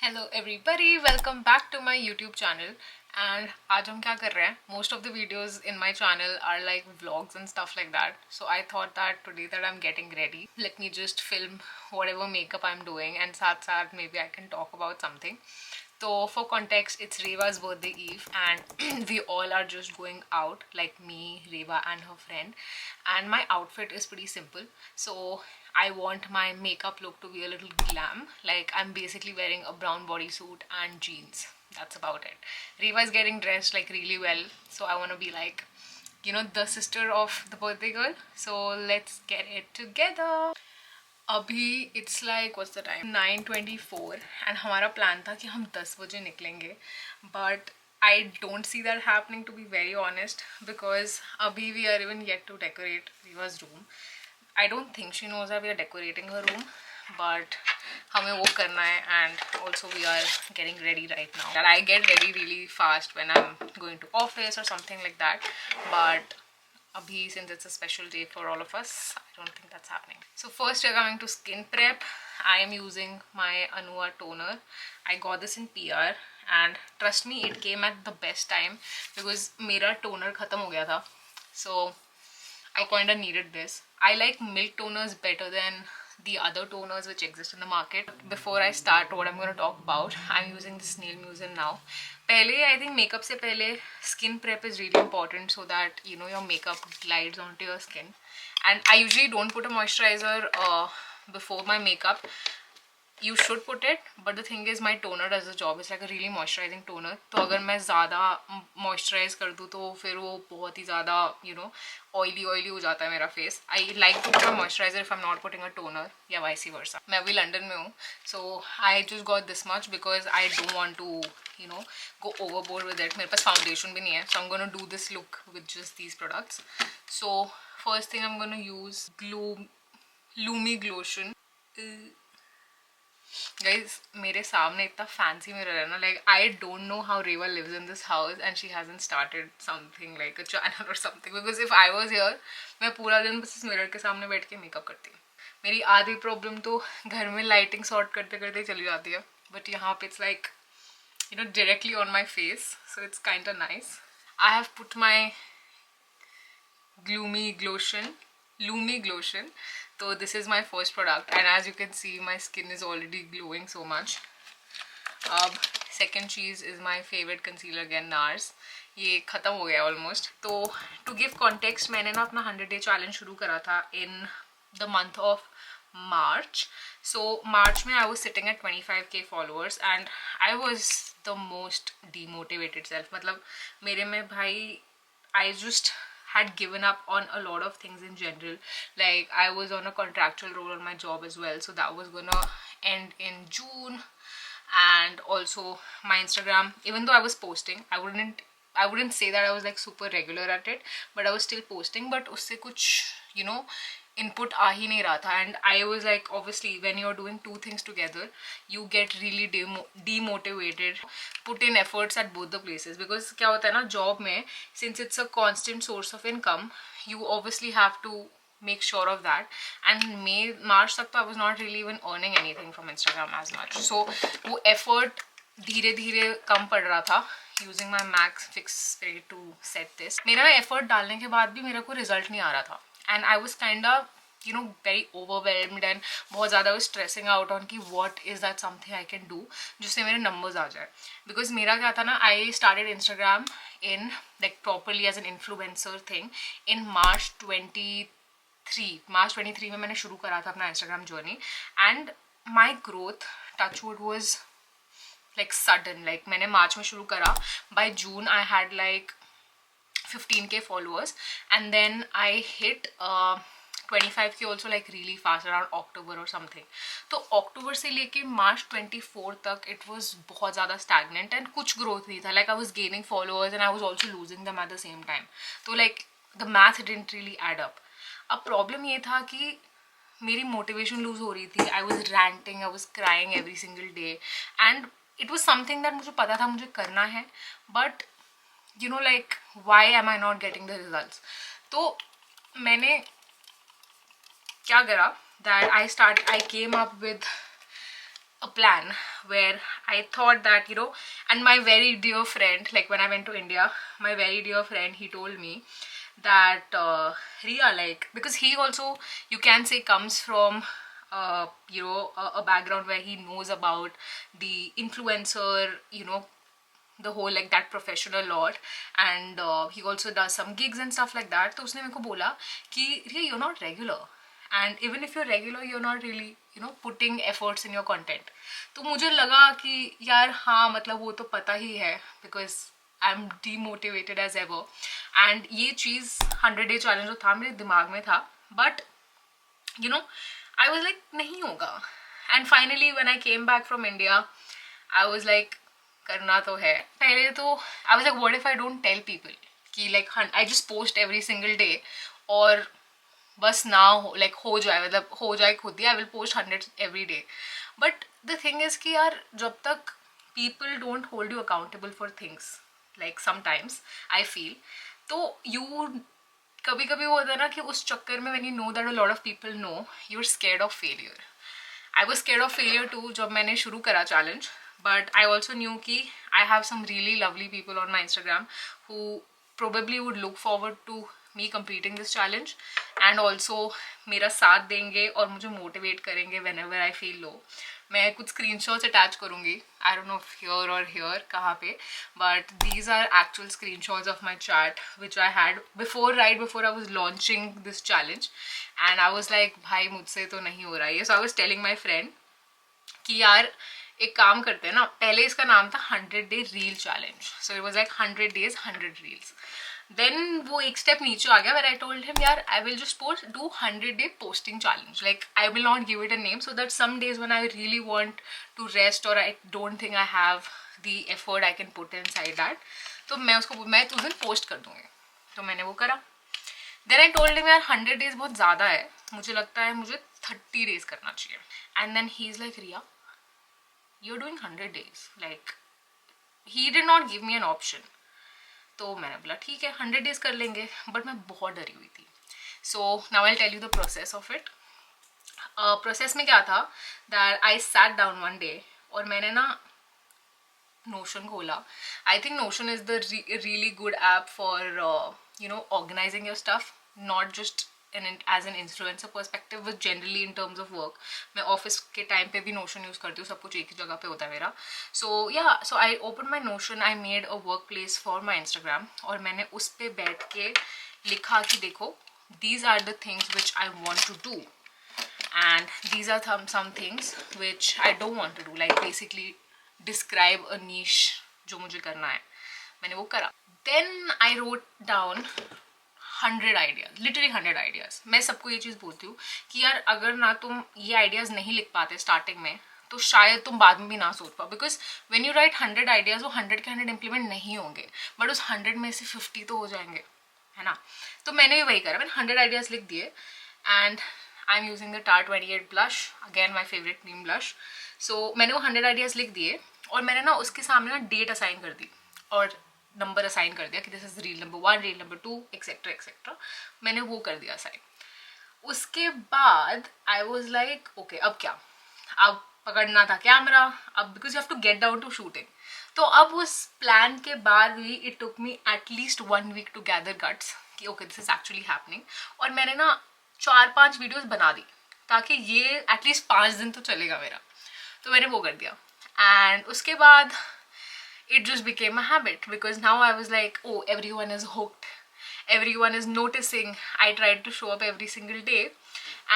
Hello everybody, welcome back to my YouTube channel. And आज हम क्या कर रहे हैं? Most of the videos in my channel are like vlogs and stuff like that, so I thought that today that I am getting ready, let me just film whatever makeup I am doing and साथ साथ maybe I can talk about something. So for context, it's Reva's birthday eve and we all are just going out, like me, Reva and her friend. And my outfit is pretty simple. So I want my makeup look to be a little glam. Like I'm basically wearing a brown bodysuit and jeans. That's about it. Reva is getting dressed like really well. So I want to be like, the sister of the birthday girl. So let's get it together. अभी it's like what's the time 9:24 and हमारा plan था कि हम 10 बजे निकलेंगे, but I don't see that happening to be very honest, because अभी we are even yet to decorate Reva's room. I don't think she knows we are decorating her room, but हमें वो करना है and also we are getting ready right now. I get ready really fast when I am going to office और something like that, but abhi, since it's a special day for all of us, I don't think that's happening. So first we're coming to skin prep. I am using my Anua toner. I got this in PR and trust me, it came at the best time because mera toner khatam ho gaya tha, so I kind of needed this. I like milk toners better than the other toners which exist in the market. Before I start what I'm going to talk about, I'm using this Snail Mucin now. पहले I think makeup से पहले skin prep is really important so that your makeup glides onto your skin. And I usually don't put a moisturizer before my makeup. You should put it, but the thing is my toner does the job. It's like a really moisturizing toner. तो अगर मैं ज़्यादा moisturize कर दूँ तो फिर वो बहुत ही ज़्यादा oily हो जाता है मेरा face. I like to put a moisturizer if I'm not putting a toner या vice versa. मैं अभी लंदन में हूँ, so I just got this much because I don't want to go overboard with it. मेरे पास foundation भी नहीं है, so I'm gonna do this look with just these products. So first thing I'm gonna use Lumi Glotion. Guys, मेरे सामने इतना fancy mirror है ना, like I don't know how Reva lives in this house and she hasn't started something like a channel और something, because if I was here मैं पूरा दिन बस इस मिरर के सामने बैठ के मेकअप करती हूँ. मेरी आधी प्रॉब्लम तो घर में लाइटिंग सॉर्ट करते करते चली जाती है, बट यहाँ पे it's like directly on my face, so it's kind of nice. I have put my Lumi Glotion. So this is my first product and as you can see my skin is already glowing so much. Second cheese is my favorite concealer again, NARS. ये ख़त्म हो गया almost. तो to give context, मैंने ना अपना 100 day challenge शुरू करा था in the month of March. So March में I was sitting at 25k followers and I was the most demotivated self. मतलब मेरे में भाई I just had given up on a lot of things in general. Like I was on a contractual role on my job as well, so that was gonna end in June. And also my Instagram, even though I was posting, I wouldn't say that I was like super regular at it, but I was still posting, but usse kuch input aa hi nahi raha tha. And I was like, obviously when you're doing two things together you get really demotivated. Put in efforts at both the places, because kya hota hai na job mein, since it's a constant source of income, you obviously have to make sure of that. And March तक तो I was not really even earning anything from Instagram as much, so वो effort धीरे धीरे कम पड़ रहा था using my MAC Fix Spray to set this. मेरा effort डालने के बाद भी मेरे को result नहीं आ रहा था and I was kind of very overwhelmed and बहुत ज़्यादा was stressing out on कि what is that something I can do जिससे मेरे numbers आ जाए. Because मेरा क्या था ना, I started Instagram in like properly as an influencer thing in March 23 में मैंने शुरू करा था अपना Instagram journey. And my growth touchwood was like sudden. Like मैंने मार्च में शुरू करा, by June I had like 15k followers and then I hit 25k also like really fast around October और समथिंग. तो अक्टूबर से लेके मार्च 24 तक इट वॉज बहुत ज़्यादा स्टैगनेंट एंड कुछ ग्रोथ नहीं था. Like I was gaining followers and I was also losing them at the same time. तो like the math didn't really add up. अब प्रॉब्लम ये था कि मेरी मोटिवेशन लूज हो रही थी. I was ranting, I was crying every single day and it was something that मुझे पता था मुझे करना है, but like why am I not getting the results. तो मैंने क्या करा that I came up with a plan where I thought that, you know, and my very dear friend, like when I went to India, my very dear friend, he told me that Ria, like, because he also, you can say, comes from you know, a background where he knows about the influencer, you know, the whole like that professional lot, and he also does some gigs and stuff like that. तो उसने मेरे को बोला कि Ria, you're not regular, and even if you're regular, you're not really, you know, putting efforts in your content. तो मुझे लगा कि यार हाँ, मतलब वो तो पता ही है, because I'm demotivated as ever, and ये चीज़ 100 day challenge जो था मेरे दिमाग में था, but you know, I was like नहीं होगा. And finally when I came back from India, I was like करना तो है. पहले तो I was like, what if I don't tell people कि like I just post every single day, और बस ना हो, like हो जाए, मतलब हो जाए खुद ही, I will post 100 every day. But the thing is कि यार जब तक people don't hold you accountable for things, like sometimes I feel, तो you कभी कभी वो होता है ना कि उस चक्कर में when you know that a lot of people know, you're scared of failure. I was scared of failure too जब मैंने शुरू करा challenge, but I also knew कि I have some really lovely people on my Instagram who probably would look forward to me completing this challenge, and also मेरा साथ देंगे और मुझे motivate करेंगे whenever I feel low. मैं कुछ screenshots attach करूँगी, I don't know if here or here कहाँ पे, but these are actual screenshots of my chat which I had before, right before I was launching this challenge, and I was like भाई मुझसे तो नहीं हो रहा है. So I was telling my friend कि यार एक काम करते हैं ना, पहले इसका नाम था 100 day reel challenge, so it was like 100 days 100 reels. Then वो एक step नीचे आ गया where I told him यार I will just do 100 day posting challenge, like I will not give it a name, so that some days when I really want to rest or I don't think I have the effort I can put inside that, तो मैं उस दिन post कर दूँगी. तो मैंने वो करा. Then I told him यार 100 days बहुत ज़्यादा है, मुझे लगता है मुझे 30 days करना चाहिए. And then he's like, Ria, you're doing 100 days, like he did not give me an option. तो मैंने बोला ठीक है 100 days कर लेंगे, बट मैं बहुत डरी हुई थी. So now I'll tell you the process of it. Process में क्या था, that I sat down one day और मैंने ना Notion खोला. I think Notion is the really good app for you know, organizing your stuff, not just as an influencer perspective, but generally in terms of work. मैं office के time पे भी Notion use करती हूँ, सब कुछ एक ही जगह पे होता है मेरा. So yeah, so I opened my Notion, I made a workplace for my Instagram, और मैंने उस पे बैठ के लिखा कि देखो, these are the things which I want to do, and these are some things which I don't want to do, like basically describe a niche जो मुझे करना है. मैंने वो करा. Then I wrote down 100 ideas, literally 100 ideas. मैं सबको ये चीज़ बोलती हूँ कि यार अगर ना तुम ये ideas नहीं लिख पाते स्टार्टिंग में, तो शायद तुम बाद में भी ना सोच पाओ, because when you right 100 ideas, वो 100 के 100 इम्प्लीमेंट नहीं होंगे, बट उस 100 में से 50 तो हो जाएंगे, है ना. तो मैंने भी वही करा, मैंने 100 ideas लिख दिए, and I am using the Tarte 28 blush, again my favourite cream blush. So मैंने वो 100 ideas लिख दिए, और मैंने ना उसके सामने ना डेट असाइन कर दी और नंबर असाइन कर दिया कि this is reel number 1, reel number 2, etcetera etcetera. मैंने वो कर दिया असाइन. उसके बाद आई वॉज लाइक ओके, अब क्या, अब पकड़ना था कैमरा, अब because you have to get down to shooting. तो अब उस प्लान के बाद भी it took me at least 1 week to gather guts कि okay this is actually happening. और मैंने ना 4-5 वीडियोस बना दी ताकि ये एटलीस्ट 5 दिन तो चलेगा मेरा. तो मैंने वो कर दिया, एंड उसके बाद it just became a habit, because now I was like, oh, everyone is hooked, everyone is noticing. I tried to show up every single day,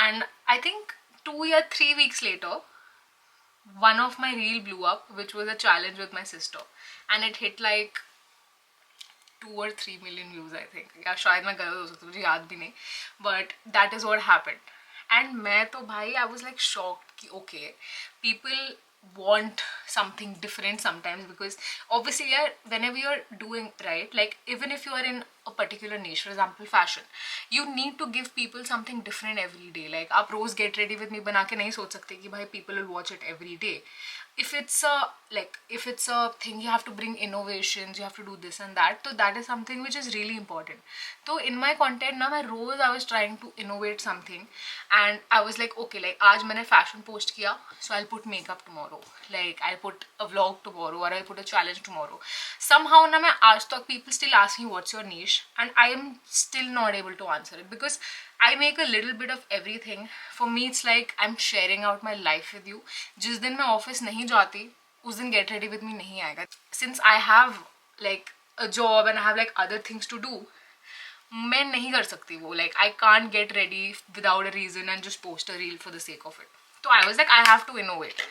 and I think 2 or 3 weeks later, one of my reel blew up, which was a challenge with my sister, and it hit like 2 or 3 million views, I think. या शायद मैं गलत हो सकती हूँ, मुझे याद भी नहीं, but that is what happened. And मैं तो भाई I was like shocked कि okay, people want something different sometimes, because obviously yeah, whenever you're doing, right, like even if you are in a particular niche. For example, fashion. You need to give people something different every day. Like आप रोज get ready with me बना के नहीं सोच सकते कि भाई people will watch it every day. If it's a thing, you have to bring innovations, you have to do this and that, so that is something which is really important. So in my content now, I was trying to innovate something, and I was like, okay, like आज मैंने fashion post किया, so I'll put makeup tomorrow, like I'll put a vlog tomorrow, or I'll put a challenge tomorrow. Somehow ना मैं आज तक people still ask me what's your niche, and I am still not able to answer it, because I make a little bit of everything. For me it's like I'm sharing out my life with you. जिस दिन मैं office नहीं जाती उस दिन get ready with me नहीं आएगा. Since I have like a job and I have like other things to do, मैं नहीं कर सकती वो. Like I can't get ready without a reason and just post a reel for the sake of it. तो I was like I have to innovate.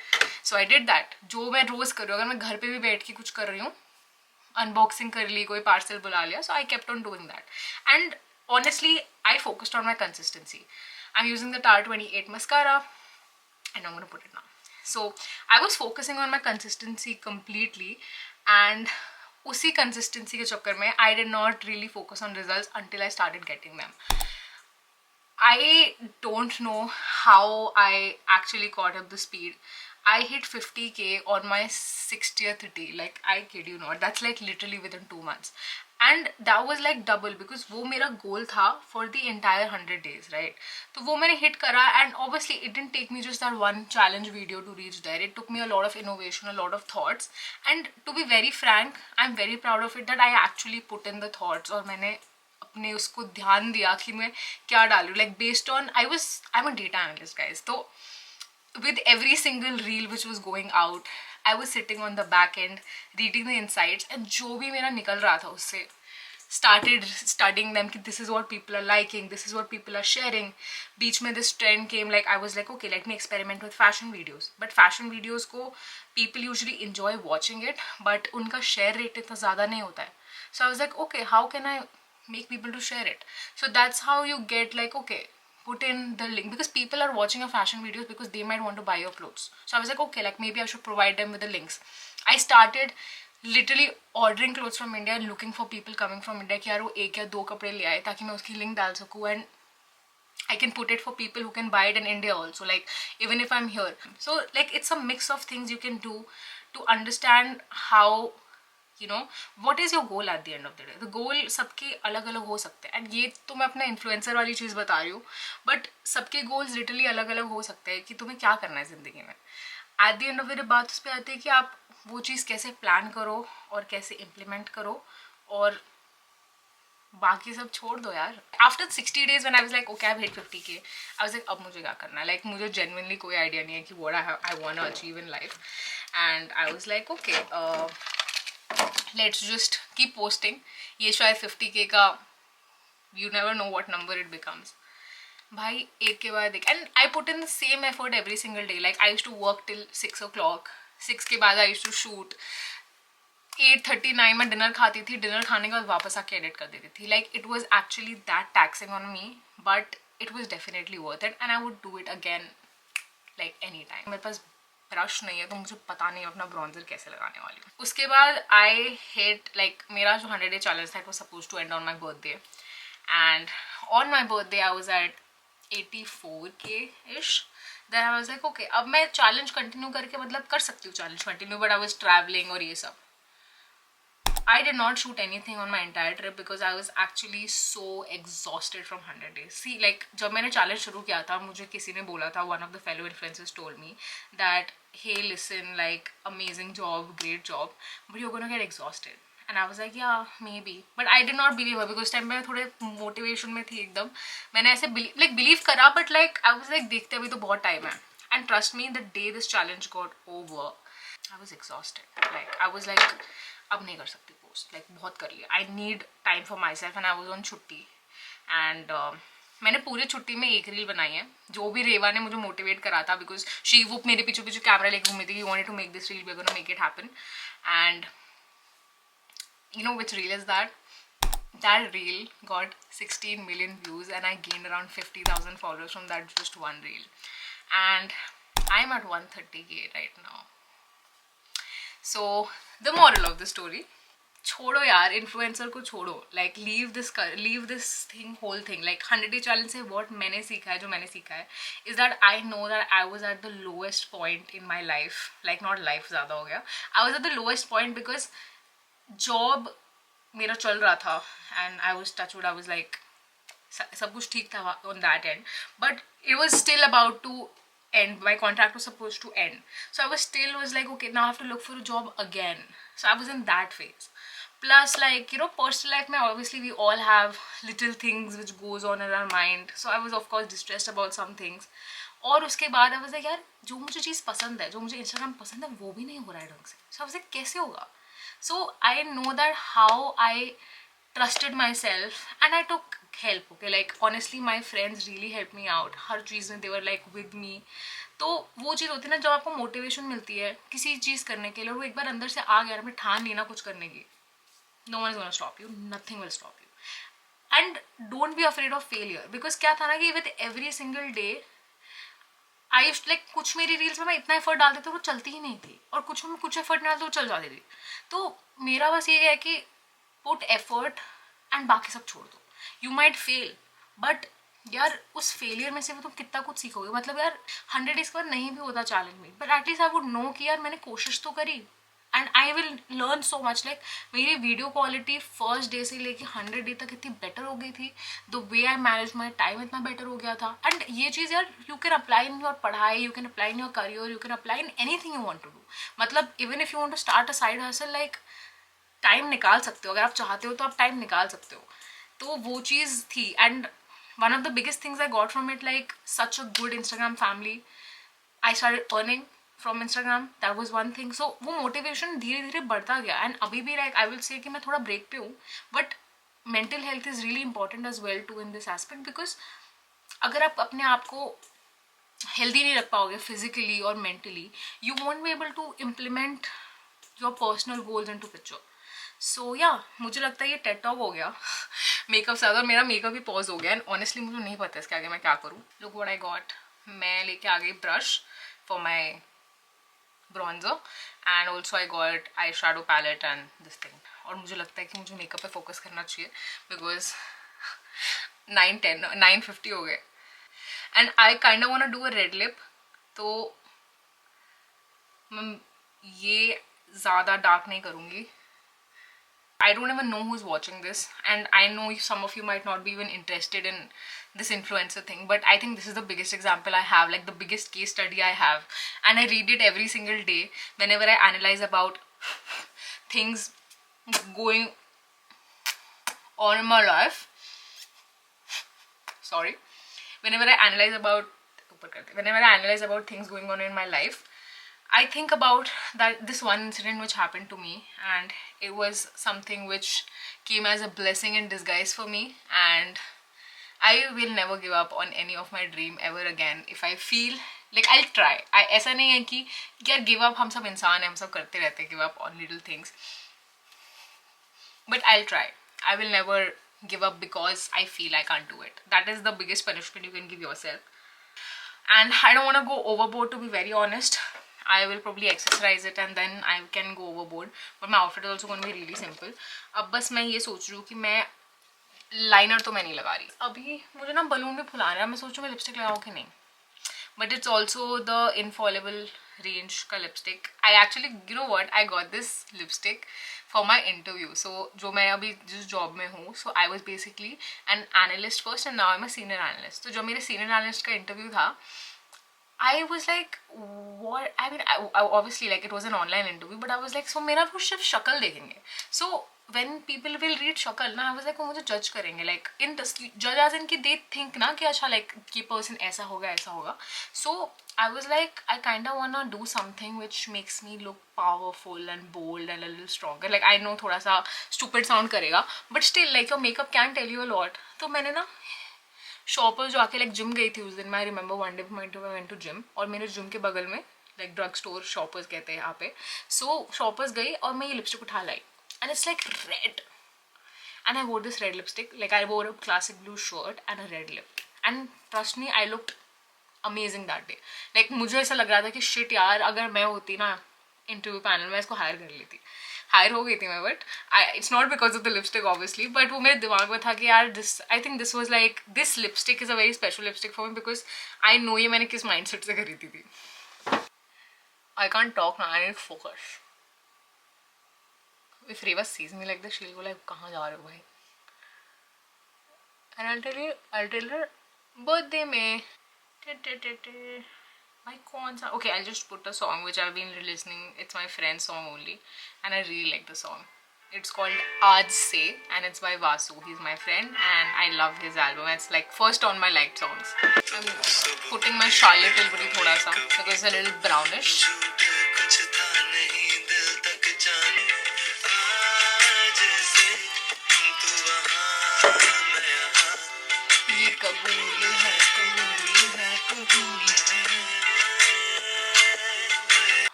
So I did that. जो मैं रोज कर रही हूँ, अगर मैं घर पे भी बैठ के कुछ कर रही हूँ, अनबॉक्सिंग कर ली, कोई पार्सल बुला लिया, so I kept on doing that. And honestly, I focused on my consistency. I'm using the Tarte 28 mascara, and I'm gonna put it now. So I was focusing on my consistency completely, and उसी consistency के चक्कर में I did not really focus on results until I started getting them. I don't know how I actually caught up the speed. I hit 50k on my 60th day. Like I kid you not, that's like literally within 2 months. And that was like double, because वो मेरा goal था for the entire 100 days, right? तो वो मैंने hit करा, and obviously it didn't take me just that one challenge video to reach there. It took me a lot of innovation, a lot of thoughts, and to be very frank, I'm very proud of it that I actually put in the thoughts, और मैंने अपने उसको ध्यान दिया कि मैं क्या डालूँ. Like based on, I'm a data analyst, guys. So with every single reel which was going out, I was sitting on the back end reading the insights, and जो भी मेरा निकल रहा था उससे started studying them कि this is what people are liking, this is what people are sharing. बीच में this trend came, like I was like okay, let me experiment with fashion videos. But fashion videos को people usually enjoy watching it, but उनका share rate इतना ज़्यादा नहीं होता है. So I was like okay, how can I make people to share it? So that's how you get like okay, put in the link, because people are watching your fashion videos because they might want to buy your clothes. So I was like okay, like maybe I should provide them with the links. I started literally ordering clothes from India and looking for people coming from India कि यार वो एक या दो कपड़े ले आए ताकि मैं उसकी लिंक डाल सकूँ, and I can put it for people who can buy it in India also, like even if I'm here. So like it's a mix of things you can do to understand how, you know, what is your goal at the end of the day. The goal सबके अलग अलग हो सकते हैं, and ये तो मैं अपना इन्फ्लुएंसर वाली चीज़ बता रही हूँ, बट सबके गोल्स लिटरली अलग अलग हो सकते हैं कि तुम्हें क्या करना है ज़िंदगी में. At the end of the day बात उस पर आती है कि आप वो चीज़ कैसे प्लान करो और कैसे इम्प्लीमेंट करो, और बाकी सब छोड़ दो यार. After 60 days when I was like okay, I've hit 50k, I was like अब मुझे क्या करना है. like मुझे genuinely कोई आइडिया नहीं है कि what I want to achieve in life, and I was like okay, let's just keep posting. ये शायद 50k का, you never know what number it becomes. भाई एक के बाद एक, and I put in the same effort every single day. like I used to work till 6 o'clock. 6 के बाद I used to shoot. 8:39 में डिनर खाती थी, डिनर खाने के बाद वापस आके एडिट कर देती थी. like it was actually that taxing on me, but it was definitely worth it, and I would do it again like anytime. मेरे पास ब्रश नहीं है तो मुझे पता नहीं अपना ब्रॉन्जर कैसे लगाने वाली हूँ. उसके बाद आई हिट लाइक मेरा जो 100 day चैलेंज था, it was suppose to end on my birthday, and on my birthday I was at 84k ish. Then I was like okay, अब मैं चैलेंज कंटिन्यू करके मतलब कर सकती हूँ challenge continue, but I was travelling और ये सब. I did not shoot anything on my entire trip because I was actually so exhausted from 100 days. See, like जब मैंने challenge शुरू किया था, मुझे किसी ने बोला था, one of the fellow influencers told me that hey listen, like amazing job, great job, but you're gonna get exhausted. And I was like yeah maybe, but I did not believe her because time मैं थोड़े motivation में थी एकदम. मैंने ऐसे believe करा, but like I was like देखते अभी तो बहुत time है. And trust me, the day this challenge got over, I was exhausted. Like I was like अब नहीं कर सकती पोस्ट, लाइक बहुत कर लिया. I need time for my self, and I was on छुट्टी, एंड मैंने पूरी छुट्टी में एक रील बनाई है. जो भी रेवा ने मुझे मोटिवेट करा था, बिकॉज शी वो मेरे पीछे पीछे कैमरा लेके घूमी थी, you wanted to make this reel, we are gonna make it happen. And you know which reel is that? That reel got 16 million views, and I gained around 50,000 followers from that just one reel, and I'm at 130k right now. So the moral of the story, छोड़ो यार, influencer को छोड़ो, like leave this thing, whole thing. Like 100 चैलेंज से what मैंने सीखा है, जो मैंने सीखा है is that I know that I was at the lowest point in my life, like not life, ज़्यादा हो गया, I was at the lowest point because job मेरा चल रहा था and I was touchwood, I was like सब कुछ ठीक था on that end, but it was still about to end. My contract was supposed to end, so I was like, okay, now I have to look for a job again. So I was in that phase. Plus, like, you know, personal life mein obviously we all have little things which goes on in our mind, so I was of course distressed about some things. और उसके बाद I was like, यार जो मुझे चीज़ पसंद है, जो मुझे इंस्टाग्राम पसंद है, वो भी नहीं हो रहा है ढंग से. So I was like, कैसे होगा? So I know that how I trusted myself and I took help. Okay, like honestly my friends really helped me out हर चीज़ में, they were like with me. तो वो चीज़ होती है ना, जब आपको मोटिवेशन मिलती है किसी चीज़ करने के लिए और वो एक बार अंदर से आ गया, मैं ठान ली ना कुछ करने की, no one is gonna stop you, nothing will stop you. And don't be afraid of failure, because क्या था ना कि with every single day I like कुछ मेरी रील्स में मैं इतना एफर्ट डालती थी वो चलती ही नहीं थी, और कुछ में कुछ एफर्ट डालते वो चल जाती थी. तो मेरा बस ये है कि पुट एफर्ट एंड बाकी सब छोड़ दो. यू माइट फेल, बट यार उस फेलियर में से भी तुम कितना कुछ सीखोगे. मतलब यार 100 डेज के बाद नहीं भी होता चैलेंज में, but at least I would know कि यार मैंने कोशिश तो करी, and I will learn so much. Like मेरी वीडियो क्वालिटी फर्स्ट डे से लेके 100 डे तक इतनी बेटर हो गई थी. The way I manage my time इतना बेटर हो गया था. एंड ये चीज़ यार you can apply in your पढ़ाई, you can apply in your career, you can apply in anything you want to do. मतलब even if you want to start a side hustle, like time निकाल सकते हो. अगर आप चाहते हो तो आप टाइम निकाल सकते हो. तो वो चीज़ थी. And one of the biggest things I got from it, like such a good Instagram family. I started earning from Instagram, that was one thing. So वो मोटिवेशन धीरे धीरे बढ़ता गया. एंड अभी भी लाइक आई विल से कि मैं थोड़ा ब्रेक पे हूँ, but mental health is really important as well too in this aspect. Because अगर आप अपने आप को हेल्दी नहीं रख पाओगे फिजिकली और mentally, you won't be able to implement your personal goals in to picture. So या मुझे लगता है ये टेड टॉक हो गया. मेकअप से ज़्यादा मेरा मेकअप भी पॉज हो गया, एंड ऑनेस्टली मुझे नहीं पता इसके आगे मैं क्या करूँ. Look what I got. मैं लेके आ गई brush for my bronzer, and also I got eye shadow palette and this thing. और मुझे लगता है कि मुझे मेकअप पे फोकस करना चाहिए बिकॉज 9:50 हो गए, and I kind of want to do a red lip. तो मैं ये ज़्यादा डार्क नहीं करूँगी. I don't even know who's watching this, and I know some of you might not be even interested in this influencer thing, but I think this is the biggest example I have, like the biggest case study I have, and I read it every single day whenever I analyze about things going on in my life. Sorry. Whenever I analyze about things going on in my life, I think about that this one incident which happened to me, and it was something which came as a blessing in disguise for me, and I will never give up on any of my dream ever again. If I feel like I'll try. ऐसा नहीं है कि यार give up, हम सब इंसान हैं, हम सब करते रहते हैं give up on little things, but I'll try. I will never give up because I feel I can't do it. That is the biggest punishment you can give yourself. And I don't want to go overboard, to be very honest. I will probably accessorize it and then I can go overboard, but my outfit is also going to be really simple. अब बस मैं ये सोच रही हूँ कि मैं liner तो मैं नहीं लगा रही. अभी मुझे ना बलून भी फुलाना है. मैं सोच रही हूँ मैं लिपस्टिक लगाऊँ कि नहीं, but it's also the infallible range का lipstick. I actually you know what, I got this lipstick for my interview. So जो मैं अभी जिस जॉब में हूँ, so I was basically an analyst first and now I am a senior analyst. तो जो मेरे सीनियर एनालिस्ट का इंटरव्यू था, I was like, what? I mean, I obviously like it was an online interview, but I was like, so मेरा वो सिर्फ शक्ल देखेंगे. So when people will read शक्ल ना, I was like, वो मुझे जज करेंगे. Like in judge as in कि they think ना कि अच्छा like ये person ऐसा होगा ऐसा होगा. So I was like, I kind of wanna do something which makes me look powerful and bold and a little stronger. Like I know थोड़ा सा stupid sound करेगा, but still like your makeup can tell you a lot. तो मैंने ना shoppers जो आके like gym गई थी उस दिन. मैं remember one day I went to gym, और मेरे जिम के बगल में लाइक ड्रग स्टोर शॉपर्स कहते हैं यहाँ पे. सो शॉपर्स गई और मैं ये लिपस्टिक उठा लाई, and it's like red, and I wore this red lipstick. Like I wore a classic blue shirt and a red lip, and trust me I looked amazing that day. Like मुझे ऐसा लग रहा था कि shit यार, अगर मैं होती ना इंटरव्यू पैनल में, इसको हायर कर लेती. हायर हो गई थी मैं, but it's not because of the lipstick obviously, but वो मेरे दिमाग में था कि यार this, I think this was like, this lipstick is a very special lipstick for me because I know ये मैंने किस माइंडसेट से खरीदी थी. I can't talk now, I need focus. If Reva sees me like this she will go like कहाँ जा रहे हो भाई. And I'll tell her birthday में भाई कौन सा. Okay, I'll just put a song which I've been listening. It's my friend's song only and I really like the song. It's called Aaj Se and it's by Vasu. He's my friend and I love his album. It's like first on my liked songs. I'm putting my Charlotte Tilbury thoda sa because it's a little brownish.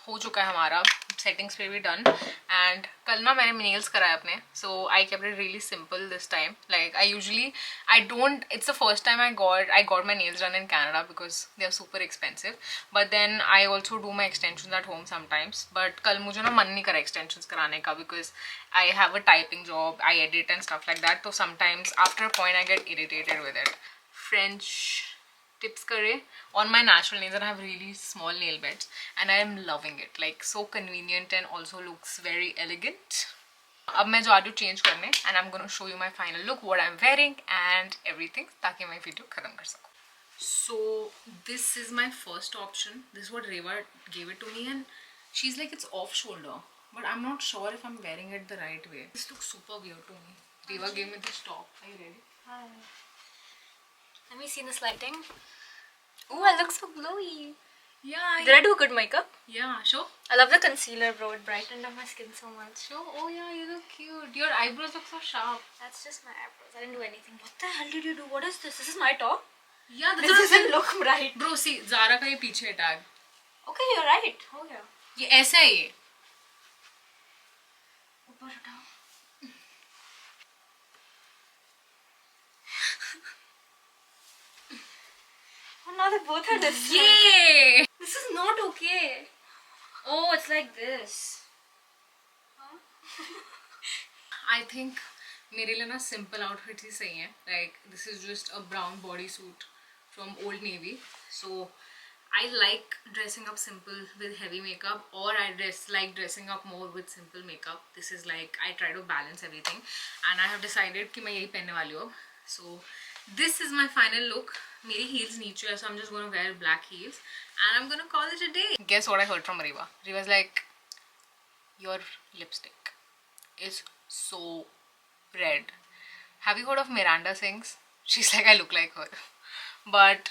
हो चुका है हमारा settings पे भी done. And कल ना मैंने nails कराए अपने, so I kept it really simple this time. Like I don't, it's the first time I got my nails done in Canada because they are super expensive. But then I also do my extension at home sometimes. बट कल मुझे ना मन नहीं करा extension कराने का because I have a typing job, I edit and stuff like that. तो sometimes after a point I get irritated with it. French tips kare on my natural nails and I have really small nail beds and I am loving it, like so convenient and also looks very elegant. अब मैं जा रही हूँ change करने and I'm gonna show you my final look, what I'm wearing and everything ताकि मैं video खत्म कर सकूँ. So this is my first option. This is what Reva gave it to me and she's like it's off shoulder but I'm not sure if I'm wearing it the right way. This looks super weird to me. Reva gave me this top. Are you ready? Hi. Let me see this lighting. Oh, I look so glowy. Yeah. Did I do good makeup? Yeah, sure. I love the concealer, bro. It brightened up my skin so much. Sure. Oh yeah, you look cute. Your eyebrows look so sharp. That's just my eyebrows. I didn't do anything. What the hell did you do? What is this? This is my top? Yeah, This doesn't look right. Bro, see, Zara का ये पीछे tag. Okay, you're right. Oh yeah. ये ऐसा है ये. ऊपर उठाओ. Oh, now they both are this. Yay! This is not okay. Oh, it's like this. Huh? I think मेरे लिए ना simple outfits ही सही हैं. Like this is just a brown bodysuit from Old Navy. So I like dressing up simple with heavy makeup, or I like dressing up more with simple makeup. This is like I try to balance everything, and I have decided कि मैं यही पहनने वाली हूँ. So this is my final look. मेरी heels नीचे है, so I'm just gonna wear black heels and I'm gonna call it a day. Guess what I heard from Reva? Reva's like, your lipstick is so red. Have you heard of Miranda Sings? She's like, I look like her. But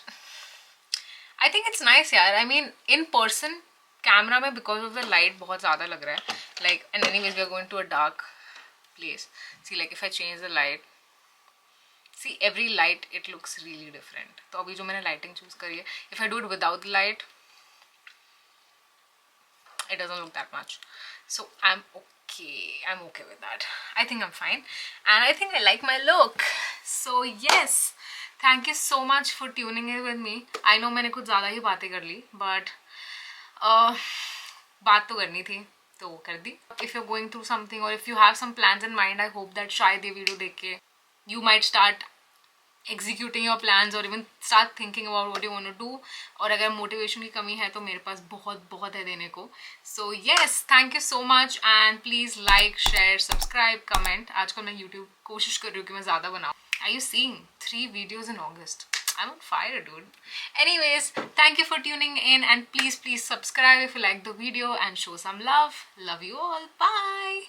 I think it's nice यार. I mean in person camera में because of the light बहुत ज़्यादा लग रहा है. Like and anyways we are going to a dark place. See like if I change the light, see every light it looks really different. तो अभी जो मैंने lighting choose करी है, if I do it without the light it doesn't look that much. So I'm okay with that. I think I'm fine and I think I like my look. So yes, thank you so much for tuning in with me. I know मैंने कुछ ज़्यादा ही बातें कर ली but बात तो करनी थी तो कर दी. If you're going through something or if you have some plans in mind, I hope that शायद ये वीडियो देख के you might start executing your plans or even start thinking about what you want to do. और अगर motivation की कमी है तो मेरे पास बहुत है देने को. So yes, thank you so much and please like, share, subscribe, comment. आजकल मैं YouTube कोशिश कर रही हूँ कि मैं ज़्यादा बनाऊँ. Are you seeing 3 videos in August? I'm on fire, dude. Anyways, thank you for tuning in and please subscribe if you like the video and show some love. Love you all. Bye.